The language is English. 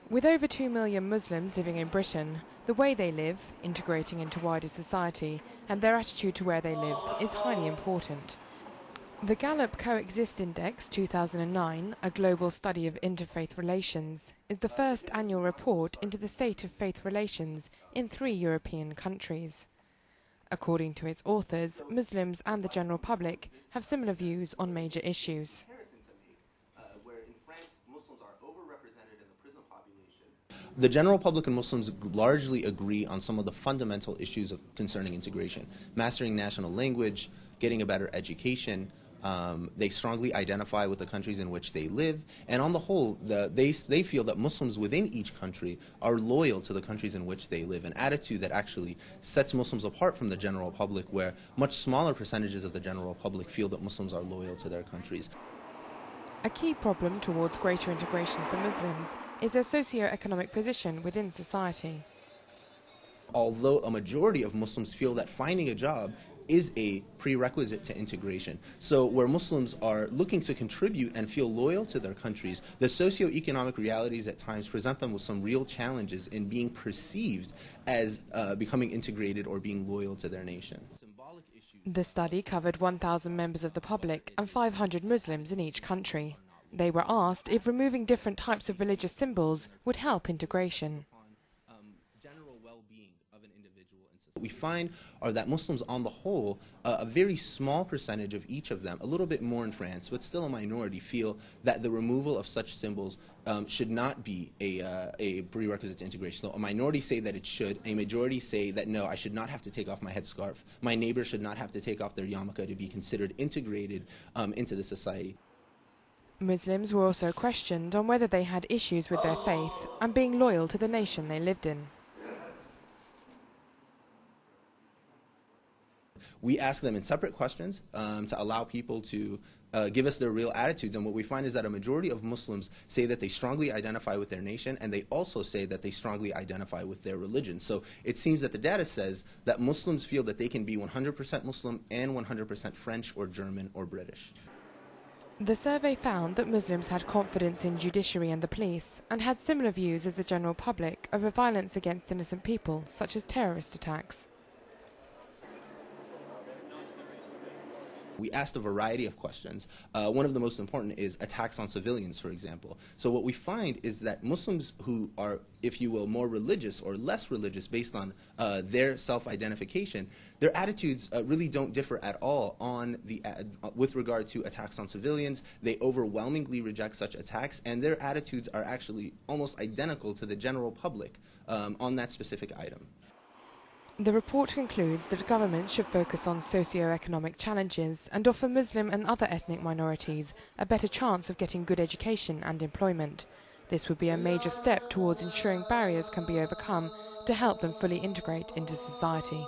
With over 2 million Muslims living in Britain, the way they live, integrating into wider society, and their attitude to where they live is highly important. The Gallup Coexist Index 2009, a global study of interfaith relations, is the first annual report into the state of faith relations in 3 European countries. According to its authors, Muslims and the general public have similar views on major issues. The general public and Muslims largely agree on some of the fundamental issues concerning integration. Mastering national language, getting a better education. They strongly identify with the countries in which they live, and on the whole, they feel that Muslims within each country are loyal to the countries in which they live, an attitude that actually sets Muslims apart from the general public, where much smaller percentages of the general public feel that Muslims are loyal to their countries. A key problem towards greater integration for Muslims is their socio-economic position within society. Although a majority of Muslims feel that finding a job is a prerequisite to integration. So where Muslims are looking to contribute and feel loyal to their countries, the socio-economic realities at times present them with some real challenges in being perceived as becoming integrated or being loyal to their nation. The study covered 1,000 members of the public and 500 Muslims in each country. They were asked if removing different types of religious symbols would help integration. What we find are that Muslims on the whole, a very small percentage of each of them, a little bit more in France, but still a minority, feel that the removal of such symbols should not be a prerequisite to integration. So a minority say that it should, a majority say that no, I should not have to take off my headscarf. My neighbor should not have to take off their yarmulke to be considered integrated into the society. Muslims were also questioned on whether they had issues with their faith and being loyal to the nation they lived in. We ask them in separate questions to allow people to give us their real attitudes, and what we find is that a majority of Muslims say that they strongly identify with their nation, and they also say that they strongly identify with their religion. So it seems that the data says that Muslims feel that they can be 100% Muslim and 100% French or German or British. The survey found that Muslims had confidence in judiciary and the police and had similar views as the general public over violence against innocent people, such as terrorist attacks. We asked a variety of questions. One of the most important is attacks on civilians, for example. So what we find is that Muslims who are, if you will, more religious or less religious based on their self-identification, their attitudes really don't differ at all on with regard to attacks on civilians. They overwhelmingly reject such attacks, and their attitudes are actually almost identical to the general public on that specific item. The report concludes that governments should focus on socio-economic challenges and offer Muslim and other ethnic minorities a better chance of getting good education and employment. This would be a major step towards ensuring barriers can be overcome to help them fully integrate into society.